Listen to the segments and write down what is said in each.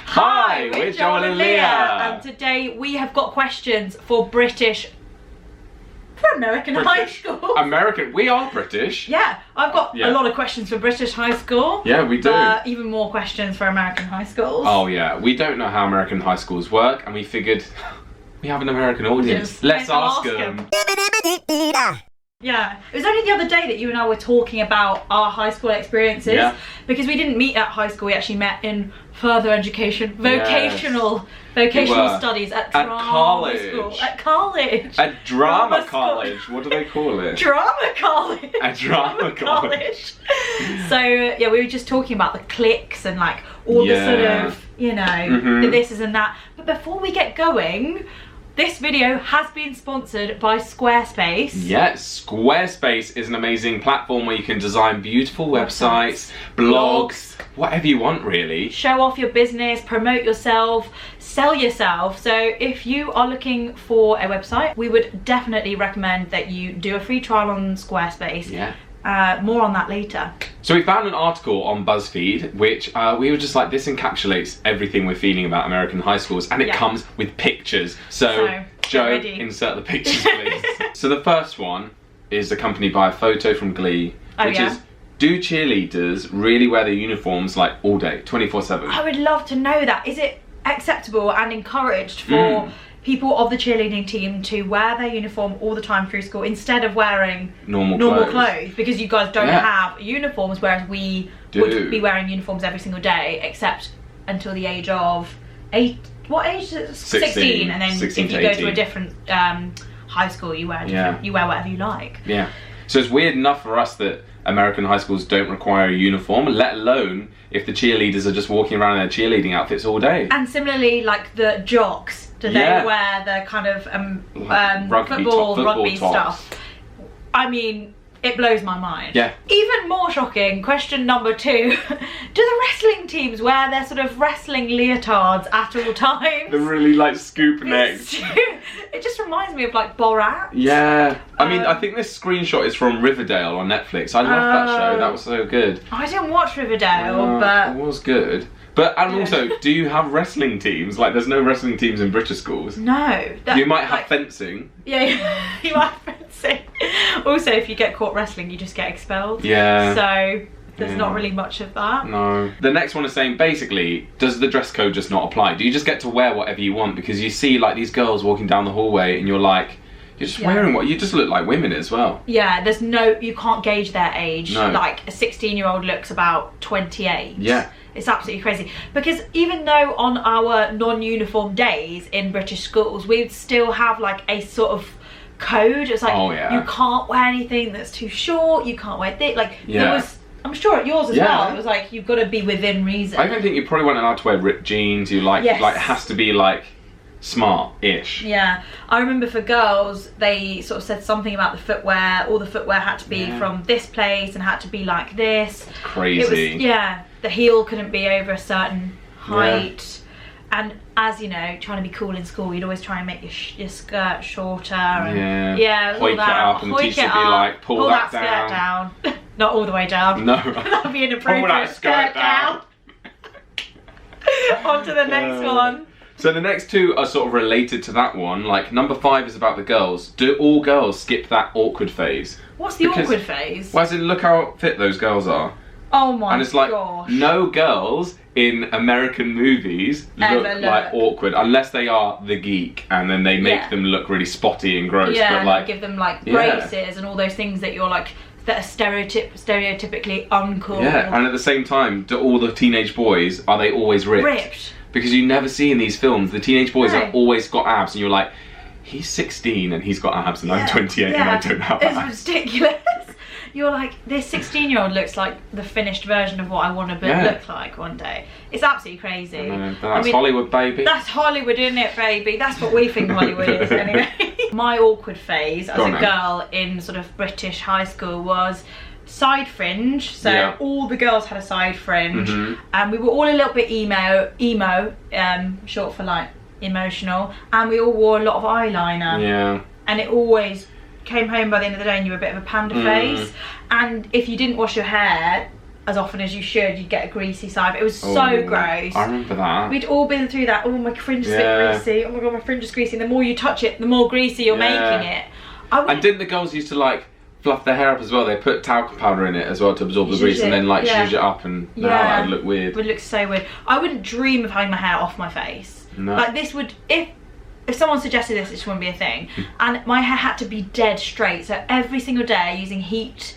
Hi, we're Joel and Lia, and today we have got questions for American high school. American, we are British. Yeah, I've got a lot of questions for British high school. Yeah, we do. Even more questions for American high schools. Oh yeah, we don't know how American high schools work, and we figured we have an American audience. Let's ask them. Yeah, it was only the other day that you and I were talking about our high school experiences, because we didn't meet at high school, we actually met in further education, vocational studies at drama school. At college. At drama college. What do they call it? Drama college. A drama college. So yeah, we were just talking about the cliques and like all the sort of, you know, the this and that. But before we get going, this video has been sponsored by Squarespace. Yes, Squarespace is an amazing platform where you can design beautiful websites, blogs, whatever you want really. Show off your business, promote yourself, sell yourself. So if you are looking for a website, we would definitely recommend that you do a free trial on Squarespace. Yeah. More on that later. So we found an article on BuzzFeed which we were just like, this encapsulates everything we're feeling about American high schools, and it comes with pictures. So Joe, insert the pictures please. So the first one is accompanied by a photo from Glee, which is, do cheerleaders really wear their uniforms like all day, 24/7? I would love to know that. Is it acceptable and encouraged for people of the cheerleading team to wear their uniform all the time through school instead of wearing normal clothes? Because you guys don't have uniforms, whereas we would be wearing uniforms every single day, except until the age of 8. What age is it? 16. And then if you go to a different high school, you wear you wear whatever you like. Yeah. So it's weird enough for us that American high schools don't require a uniform, let alone if the cheerleaders are just walking around in their cheerleading outfits all day. And similarly, like the jocks, do they wear the kind of rugby stuff? I mean, it blows my mind. Yeah. Even more shocking, question number 2. Do the wrestling teams wear their sort of wrestling leotards at all times? The really like scoop necks. It just reminds me of like Borat. Yeah. I mean, I think this screenshot is from Riverdale on Netflix. I love that show. That was so good. I didn't watch Riverdale, but it was good. But, and also, do you have wrestling teams? Like, there's no wrestling teams in British schools. No. You might have fencing. Yeah, you might have fencing. Also, if you get caught wrestling, you just get expelled. Yeah. So, there's not really much of that. No. The next one is saying, basically, does the dress code just not apply? Do you just get to wear whatever you want? Because you see, like, these girls walking down the hallway, and you're like, you're just wearing what you just look like women as well. Yeah, there's you can't gauge their age. No. Like, a 16-year-old looks about 28. Yeah. It's absolutely crazy, because even though on our non-uniform days in British schools we would still have like a sort of code. It's like you can't wear anything that's too short, you can't wear thick, like there was, I'm sure at yours as well, it was like you've got to be within reason. I don't think you probably weren't allowed to wear ripped jeans. You like it has to be like smart-ish. Yeah, I remember for girls they sort of said something about the footwear. All the footwear had to be from this place and had to be like this. Crazy. It was, the heel couldn't be over a certain height. And as you know, trying to be cool in school, you'd always try and make your skirt shorter. And, hoik it up, and the teacher would be like, pull that skirt down. Not all the way down. No. That would be inappropriate. Pull that skirt down. On to the next one. So the next 2 are sort of related to that one. Like number 5 is about the girls. Do all girls skip that awkward phase? What's the awkward phase? Well, as in, look how fit those girls are. Oh my gosh. And it's like, no girls in American movies look like awkward unless they are the geek, and then they make them look really spotty and gross. Yeah, but like, give them like braces and all those things that you're like, that are stereotypically uncool. Yeah, and at the same time, do all the teenage boys, are they always ripped? Because you never see in these films, the teenage boys have always got abs, and you're like, he's 16 and he's got abs, and I'm 28 and I don't have abs. It's ridiculous. You're like, this 16-year-old looks like the finished version of what I want to look like one day. It's absolutely crazy. That's Hollywood, baby. That's Hollywood, isn't it, baby? That's what we think Hollywood is, anyway. My awkward phase as a girl in sort of British high school was side fringe. So all the girls had a side fringe, and we were all a little bit emo, short for like emotional, and we all wore a lot of eyeliner. Yeah. And it always came home by the end of the day and you were a bit of a panda face. And if you didn't wash your hair, as often as you should, you'd get a greasy side. It was so gross. I remember that. We'd all been through that. Oh, my fringe is a bit greasy. Oh my god, my fringe is greasy. And the more you touch it, the more greasy you're making it. And didn't the girls used to like fluff their hair up as well? They put talcum powder in it as well to absorb the grease, and then like zhuzh it up, and that would look weird. It would look so weird. I wouldn't dream of having my hair off my face. No. Like this would, if someone suggested this, it wouldn't be a thing. And my hair had to be dead straight. So every single day using heat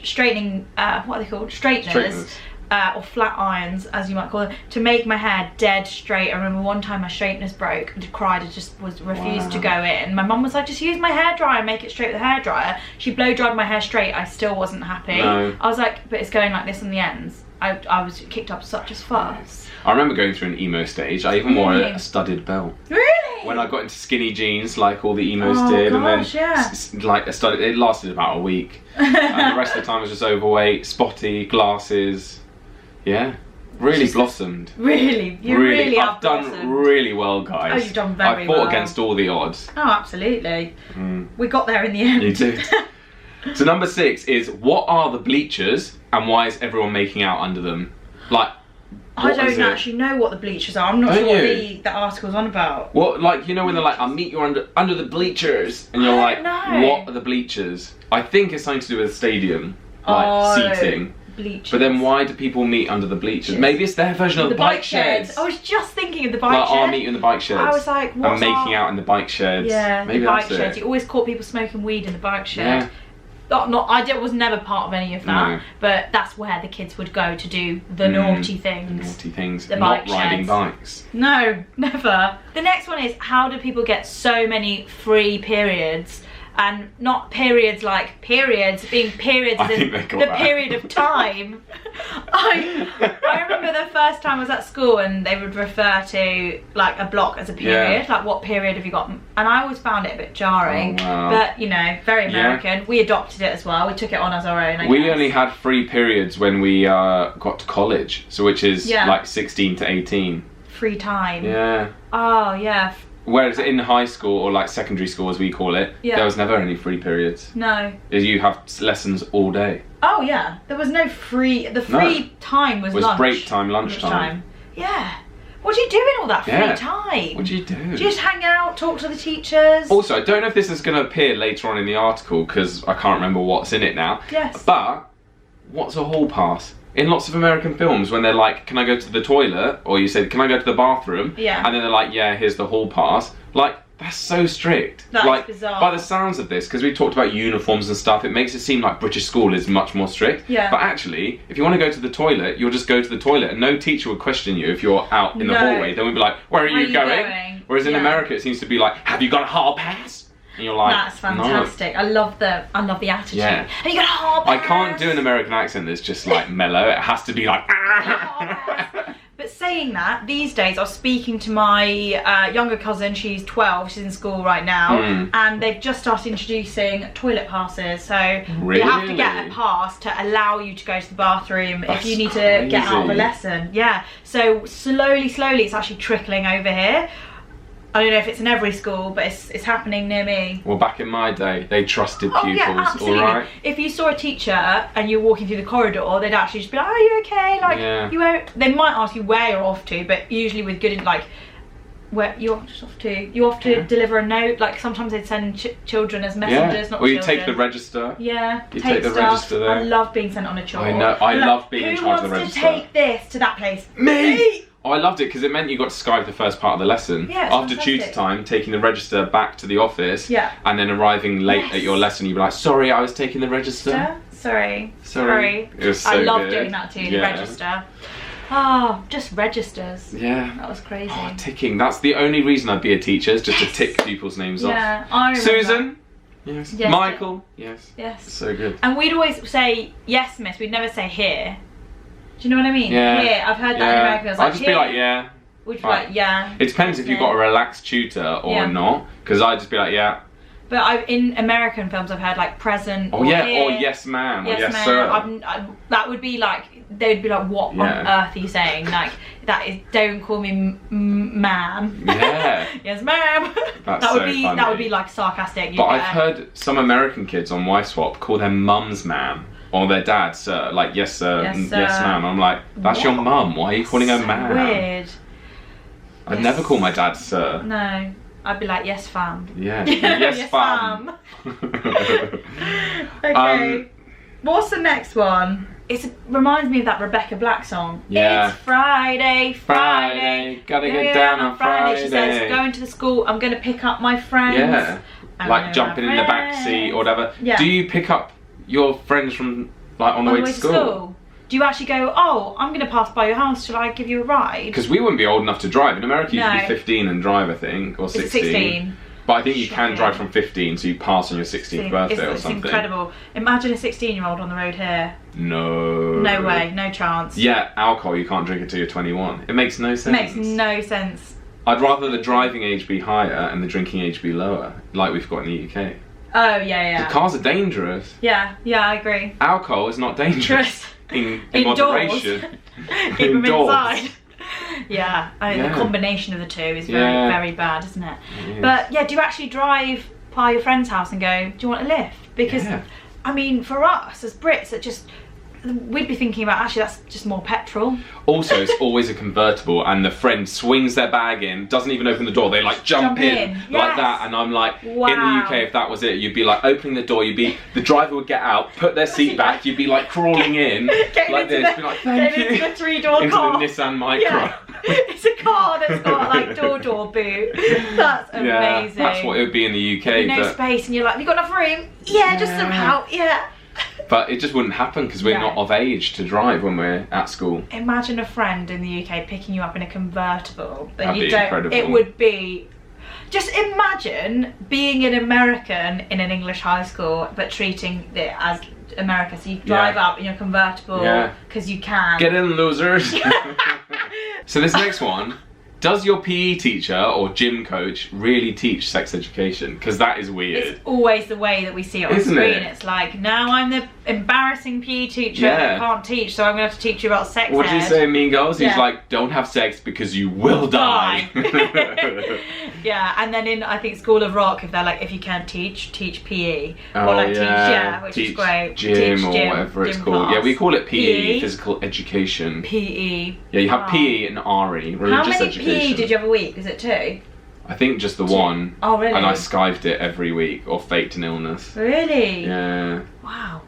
straightening, what are they called? Straighteners. Or flat irons, as you might call them, to make my hair dead straight. I remember one time my straighteners broke and I cried. I just refused to go in. My mum was like, just use my hairdryer and make it straight with a hairdryer. She blow dried my hair straight. I still wasn't happy. No. I was like, but it's going like this on the ends. I was kicked up such a fuss. I remember going through an emo stage. I even wore a studded belt. Really? When I got into skinny jeans, like all the emos did, gosh, and then like a studded, it lasted about a week. And the rest of the time I was just overweight, spotty, glasses. Yeah, really blossomed. Really? You really have I've done really well, guys. Oh, you've done very well. I fought well. against all the odds. Oh, absolutely. We got there in the end. You did. So number 6 is, what are the bleachers and why is everyone making out under them? Like, I don't actually know what the bleachers are. I'm not sure what the article's on about. What, like, you know when they're like, I'll meet you under the bleachers, and you're like, what are the bleachers? I think it's something to do with the stadium, like seating. Bleachers. But then why do people meet under the bleachers? Maybe it's their version of the bike sheds. I was just thinking of the bike sheds. I'll meet you in the bike sheds. I was like, what? I'm making out in the bike sheds. Yeah, maybe the bike that's sheds. it. You always caught people smoking weed in the bike shed. I was never part of any of that, but that's where the kids would go to do the naughty things. The naughty things. The not bike riding sheds. bikes. No, never. The next one is, how do people get so many free periods? And not periods like periods, being periods in the period of time. I remember the first time I was at school and they would refer to like a block as a period, like what period have you got? And I always found it a bit jarring, but you know, very American. We adopted it as well. We took it on as our own, I guess. We only had free periods when we got to college, so which is like 16 to 18. Free time. Yeah. Oh yeah. Whereas in high school, or like secondary school as we call it, there was never any free periods. No. You have lessons all day. Oh yeah, there was no free, the free time was lunch. Break time, lunchtime. Yeah. What do you do in all that free time? What do you do? Do you just hang out, talk to the teachers? Also, I don't know if this is going to appear later on in the article, because I can't remember what's in it now. Yes. But, what's a hall pass? In lots of American films, when they're like, can I go to the toilet? Or you say, can I go to the bathroom? Yeah. And then they're like, yeah, here's the hall pass. Like, that's so strict. That's bizarre. By the sounds of this, because we talked about uniforms and stuff, it makes it seem like British school is much more strict. Yeah. But actually, if you want to go to the toilet, you'll just go to the toilet, and no teacher would question you if you're out in the hallway. They won't be like, where are you going? Whereas in America, it seems to be like, have you got a hall pass? And you're like, that's fantastic. No. I love the attitude. Yeah. And you got a hall pass. I can't do an American accent that's just like mellow. It has to be like. But saying that, these days I was speaking to my younger cousin. She's 12. She's in school right now, and they've just started introducing toilet passes. So you have to get a pass to allow you to go to the bathroom if you need to get out of a lesson. Yeah. So slowly, it's actually trickling over here. I don't know if it's in every school, but it's happening near me. Well, back in my day, they trusted pupils, yeah, absolutely. all right? If you saw a teacher and you're walking through the corridor, they'd actually just be like, are you okay? Like, you won't, they might ask you where you're off to, but usually with good, like, where you're just off to. You're off to deliver a note. Like, sometimes they'd send children as messengers, not children. Or you take the register. Yeah, you take the register there. I love being sent on a chore. I know, I love being in charge of the register. Who wants to take this to that place? Me! Oh, I loved it because it meant you got to Skype the first part of the lesson. Yeah, after tutor time, taking the register back to the office. Yeah. And then arriving late at your lesson, you'd be like, sorry, I was taking the register. Sorry. It was so I love good. doing that too, the register. Oh, just registers. Yeah. That was crazy. Oh, ticking. That's the only reason I'd be a teacher, is just to tick people's names off. Yeah, I remember. Susan? Yes. Michael? Yes. Yes. So good. And we'd always say, yes, miss. We'd never say here. Do you know what I mean? Yeah. Here. I've heard that in America. I'd just be like, yeah. Would be like, yeah. It depends if you've got a relaxed tutor or not, because I'd just be like, yeah. But in American films, I've heard like present. Oh, yeah, or yes, ma'am, or yes, sir. That would be like, they'd be like, what on earth are you saying? Like, that is, don't call me ma'am. Yeah. Yes, ma'am. That would be like sarcastic. But I've heard some American kids on Y Swap call them mums ma'am, or their dad, sir, like yes sir, yes, yes ma'am. I'm like, that's your mum. Why are you calling her ma'am? Weird. I'd never call my dad sir. No, I'd be like, yes fam. Yeah, yes fam. Okay. What's the next one? It reminds me of that Rebecca Black song. Yeah. It's Friday, gotta get down on Friday. She says, going to the school, I'm going to pick up my friends. Yeah. Like jumping in the back seat or whatever. Yeah. Do you pick up your friends from, like, on the way to school? Do you actually go, oh, I'm going to pass by your house, shall I give you a ride? Because we wouldn't be old enough to drive. In America, you can be 15 and drive, I think, or 16. 16. But I think you can drive from 15, so you pass on your 16th birthday or something. It's incredible. Imagine a 16-year-old on the road here. No. No way, no chance. Yeah, alcohol, you can't drink it till you're 21. It makes no sense. It makes no sense. I'd rather the driving age be higher and the drinking age be lower, like we've got in the UK. Oh, yeah. The cars are dangerous. Yeah, I agree. Alcohol is not dangerous. in moderation. Keep them inside. Yeah, I mean the combination of the two is very, very bad, isn't it? But yeah, do you actually drive by your friend's house and go, do you want a lift? Because, I mean, for us as Brits, we'd be thinking about, actually, that's just more petrol. Also, it's always a convertible and the friend swings their bag in, doesn't even open the door, they like jump in like that, and I'm like, wow. In the UK, if that was it, you'd be like opening the door, the driver would get out, put their seat back, you'd be like crawling in like this, be like, thank you, into the three-door car. Into the Nissan Micra. Yeah. It's a car that's got like door boot. That's amazing. Yeah, that's what it would be in the UK. No space, and you're like, have you got enough room? Yeah, just somehow, But it just wouldn't happen because we're not of age to drive when we're at school. Imagine a friend in the UK picking you up in a convertible. That'd be incredible. It would be. Just imagine being an American in an English high school, but treating it as America. So you drive up in your convertible because you can. Get in, losers. So this next one. Does your PE teacher or gym coach really teach sex education? Because that is weird. It's always the way that we see it on screen. It's like, now I'm the embarrassing PE teacher that can't teach, so I'm going to have to teach you about sex ed. What did he say in Mean Girls? He's like, don't have sex because you will die. Yeah, and then in, I think, School of Rock, if they're like, if you can't teach PE. Or like which is great. Gym or whatever it's called. Yeah, we call it PE, physical education. PE. Yeah, you have PE and RE, religious education. How many PE did you have a week? Is it 2? I think just the 1. Oh, really? And I skived it every week or faked an illness. Really? Yeah. Wow.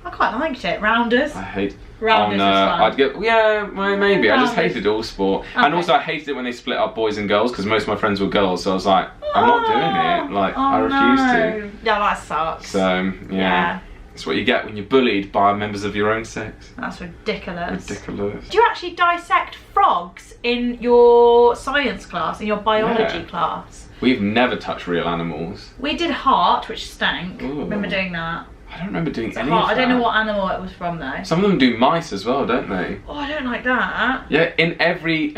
I quite liked it. Rounders. I hate Rounders. I'd get maybe. I just hated all sport, and also I hated it when they split up boys and girls because most of my friends were girls. So I was like, I'm not doing it. Like I refuse to. Yeah, that sucks. So yeah. It's what you get when you're bullied by members of your own sex. That's ridiculous. Ridiculous. Do you actually dissect frogs in your science class, in your biology class? We've never touched real animals. We did heart, which stank. Ooh. Remember doing that? I don't remember doing any of that. I don't know what animal it was from though. Some of them do mice as well, don't they? Oh, I don't like that. Yeah, in every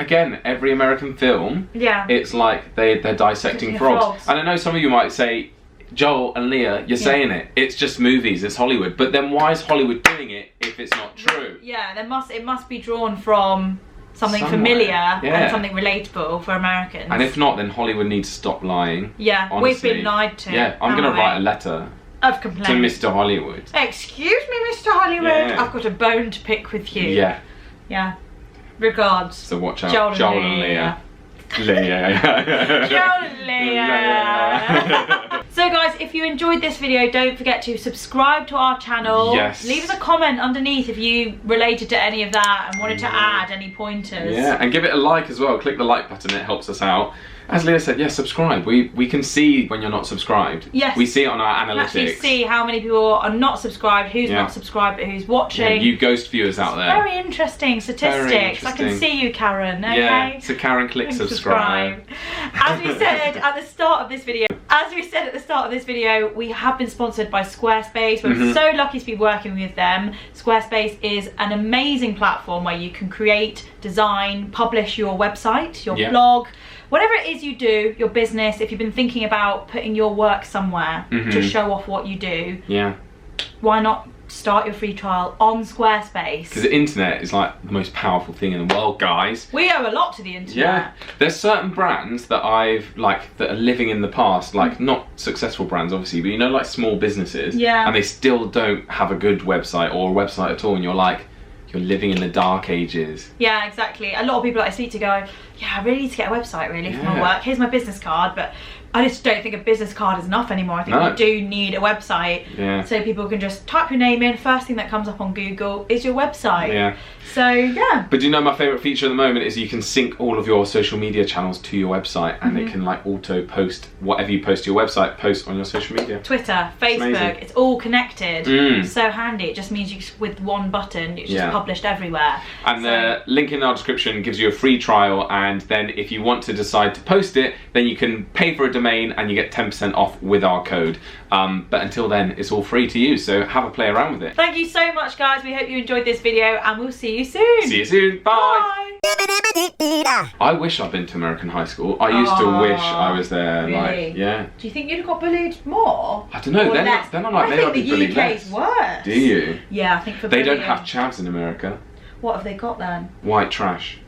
American film, it's like they're dissecting frogs. And I know some of you might say, Joel and Lia, you're saying it. It's just movies, it's Hollywood. But then why is Hollywood doing it if it's not true? Yeah, it must be drawn from something familiar and something relatable for Americans. And if not, then Hollywood needs to stop lying. Yeah, honestly. We've been lied to. Yeah, I'm going to write a letter of complaint to Mr. Hollywood. Excuse me, Mr. Hollywood, I've got a bone to pick with you. Yeah. Yeah. Regards. So watch out, Joel and Lia. Joel and Lia. So guys, if you enjoyed this video, don't forget to subscribe to our channel. Yes. Leave us a comment underneath if you related to any of that and wanted to add any pointers. Yeah, and give it a like as well. Click the like button, it helps us out. As Lia said, subscribe. We can see when you're not subscribed. Yes. We see it on our analytics. We actually see how many people are not subscribed, who's not subscribed, but who's watching. Yeah, you ghost viewers out there. Very interesting statistics. I can see you, Karen. Okay? Yeah, so Karen, click subscribe. As we said at the start of this video, we have been sponsored by Squarespace. We're so lucky to be working with them. Squarespace is an amazing platform where you can create, design, publish your website, your blog, whatever it is you do, your business. If you've been thinking about putting your work somewhere to show off what you do, why not start your free trial on Squarespace. Because the internet is like the most powerful thing in the world, guys. We owe a lot to the internet. Yeah. There's certain brands that that are living in the past, like not successful brands obviously, but you know, like small businesses. Yeah. And they still don't have a good website or a website at all, and you're like, you're living in the dark ages. Yeah, exactly. A lot of people that I speak to go, yeah, I really need to get a website really for my work. Here's my business card, but I just don't think a business card is enough anymore. I think we do need a website so people can just type your name in. First thing that comes up on Google is your website. Yeah. So, yeah. But do you know my favourite feature at the moment is you can sync all of your social media channels to your website, and it can like auto post whatever you post to your website, post on your social media. Twitter, Facebook, it's all connected. So handy. It just means you with one button, it's just published everywhere. And the link in our description gives you a free trial, and then if you want to decide to post it, then you can pay for a domain and you get 10% off with our code. But until then, it's all free to use, so have a play around with it. Thank you so much, guys. We hope you enjoyed this video, and we'll see you soon. See you soon. Bye. Bye. I wish I'd been to American high school. I used to wish I was there. Really? Like, yeah. Do you think you'd have got bullied more? I don't know. Then I'm like, I think the UK's worse. Do you? Yeah, I think for they don't have chavs in America. What have they got then? White trash.